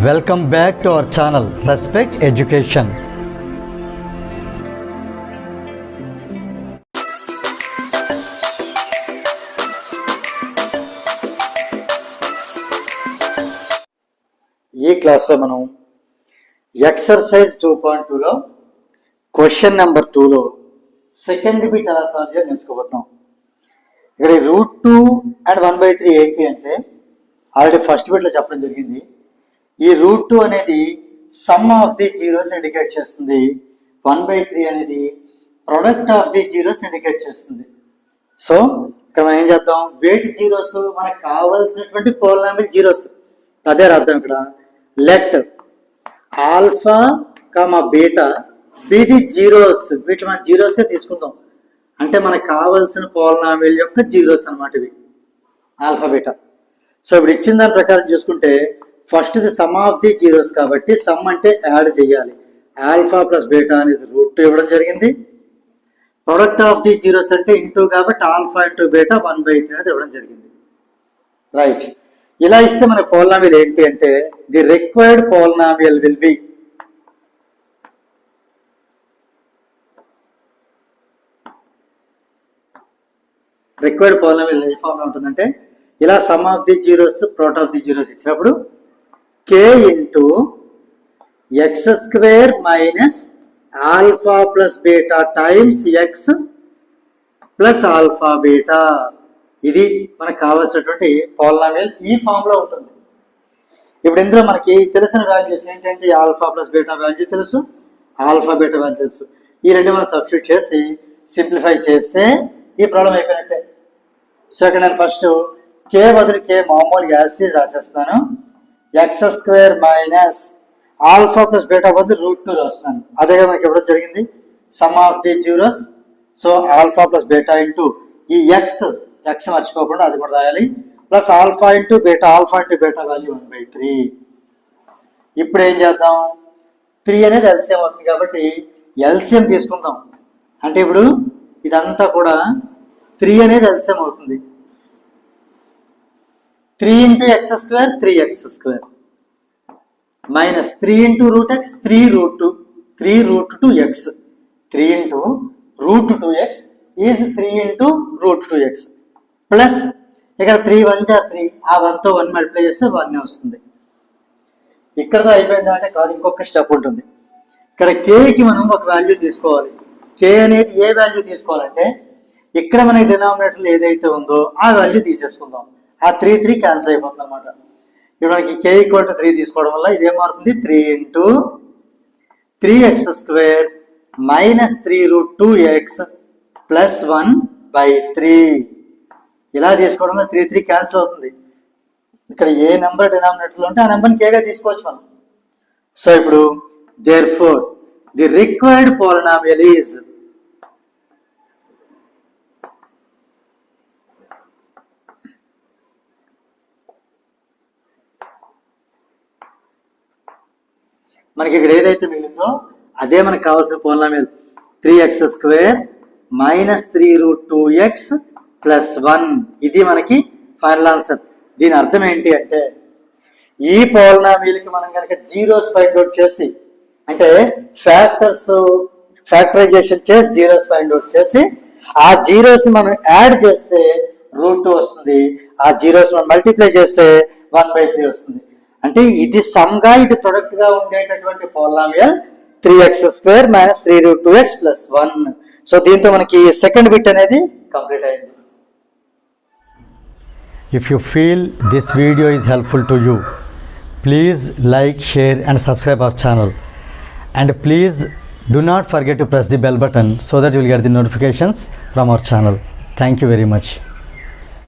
Welcome back to our channel Respect Education. ఈ క్లాస్లో మనం ఎక్సర్సైజ్ 2.2లో క్వశ్చన్ నెంబర్ 2లో సెకండ్ బిట్ ఎలా సాల్వ్ చేయాలి నేర్చుకోబోతున్నాం. ఇక్కడ √2 అండ్ 1/3 ఏంటి అంటే ఆల్రెడీ ఫస్ట్ బిట్లో చెప్పడం జరిగింది. ఈ √2 అనేది some of the zeros indicate చేస్తుంది. 1/3 అనేది product of the zeros indicate చేస్తుంది. సో ఇక్కడ మనం ఏం చేద్దాం, వేటి జీరోస్ మనకు కావాల్సినటువంటి పోలినామియల్ జీరోస్ అదే రాద్దాం. ఇక్కడ let alpha comma beta be the zeros, వీటిని మనం జీరోస్గా తీసుకుందాం. అంటే మనకు కావాల్సిన పోలినామియల్ యొక్క జీరోస్ అనమాట ఇవి, ఆల్ఫా బీటా. సో ఇప్పుడు ఇచ్చిన దాని ప్రకారం చూసుకుంటే first the some of the zeros కాబట్టి సమ్ అంటే యాడ్ చేయాలి. ఆల్ఫా ప్లస్ బీటా అనేది √2 ఇవ్వడం జరిగింది. ప్రొడక్ట్ ఆఫ్ ది జీరోస్ అంటే ఇంటూ కాబట్టి ఆల్ఫా ఇంటూ బీటా 1/3 అనేది ఇవ్వడం జరిగింది. రైట్, ఇలా ఇస్తే మన పోలినామియల్ ఏంటి అంటే the required polynomial will be required polynomial ఏ ఫామ్ లో ఉంటుందంటే ఇలా sum of the zeros product of the zeros ఇచ్చినప్పుడు k into x² minus alpha plus beta times x plus alpha beta. ఇది మనకు కావాల్సినటువంటి పోలినామియల్ ఈ ఫామ్ లో ఉంటుంది. ఇప్పుడు ఇందులో మనకి తెలిసిన వాల్యూస్ ఏంటంటే ఆల్ఫా ప్లస్ బీటా వాల్యూ తెలుసు, ఆల్ఫా బీటా వాల్యూ తెలుసు. ఈ రెండు మనం సబ్స్టిట్యూట్ చేసి సింప్లిఫై చేస్తే ఈ ప్రాబ్లం అయిపోయినట్టే. సో ఇక్కడ నేను ఫస్ట్ k బదులు k మామూలుగా యాసిడ్ రాసేస్తాను. x² minus alpha plus beta బదులు √2 రాస్తున్నాను. అదేగా మనకి ఇవ్వడం జరిగింది sum of the zeros. So alpha plus beta into ఈ ఎక్స్ మర్చిపోకుండా అది కూడా రాయాలి, plus alpha into beta, alpha into beta value 1/3. ఇప్పుడు ఏం చేద్దాం, 3 అనేది ఎల్సిఎం అవుతుంది కాబట్టి ఎల్సిఎం తీసుకుందాం. అంటే ఇప్పుడు ఇదంతా కూడా 3 అనేది ఎల్సిఎం అవుతుంది. 3 into x² 3x² minus 3 into √x 3√2x 3 into √2x is 3 into √2x plus ఇక్కడ 3 1 జా 3, ఆ 1తో 1 మల్టిప్లై చేస్తే 1 వస్తుంది. ఇక్కడతో అయిపోయిందా అంటే కాదు, ఇంకొక స్టెప్ ఉంటుంది. ఇక్కడ కేకి మనం ఒక వాల్యూ తీసుకోవాలి. కే అనేది ఏ వాల్యూ తీసుకోవాలంటే ఇక్కడ మనకి డినామినేటర్లో ఏదైతే ఉందో ఆ వాల్యూ తీసేసుకుందాం. ఆ 3 క్యాన్సిల్ అయిపోతుంది అనమాట. ఇప్పుడు మనకి k = 3 తీసుకోవడం వల్ల ఇదేం మారుతుంది, 3 into 3x² minus 3√2x plus 1/3. ఇలా తీసుకోవడం వల్ల 3 క్యాన్సిల్ అవుతుంది. ఇక్కడ ఏ నెంబర్ డినామినేటర్లో ఉంటే ఆ నెంబర్ని కేగా తీసుకోవచ్చు మనం. సో ఇప్పుడు therefore the required polynomial is మనకి ఇక్కడ ఏదైతే మిగిలిందో అదే మనకు కావాల్సిన polynomial 3x² minus 3√2x plus 1. ఇది మనకి ఫైనల్ ఆన్సర్. దీని అర్థం ఏంటి అంటే ఈ పోలినామియల్కి మనం కనుక జీరోస్ ఫైండ్ అవుట్ చేసి, అంటే ఫ్యాక్టరైజేషన్ చేసి జీరోస్ ఫైండ్ అవుట్ చేసి ఆ జీరోస్ మనం యాడ్ చేస్తే √2 వస్తుంది, ఆ జీరోస్ మనం మల్టిప్లై చేస్తే 1/3 వస్తుంది. అంటే ఇది సమ్ గా ఇది ప్రొడక్ట్ గా ఉండేటటువంటి polynomial 3x² minus 3√2x plus 1. So దీంతో మనకి సెకండ్ బిట్ అనేది కంప్లీట్ అయింది. If you feel this video is helpful to you, please like, share and subscribe our channel. And please do not forget to press the bell button so that you will get the notifications from our channel. Thank you very much.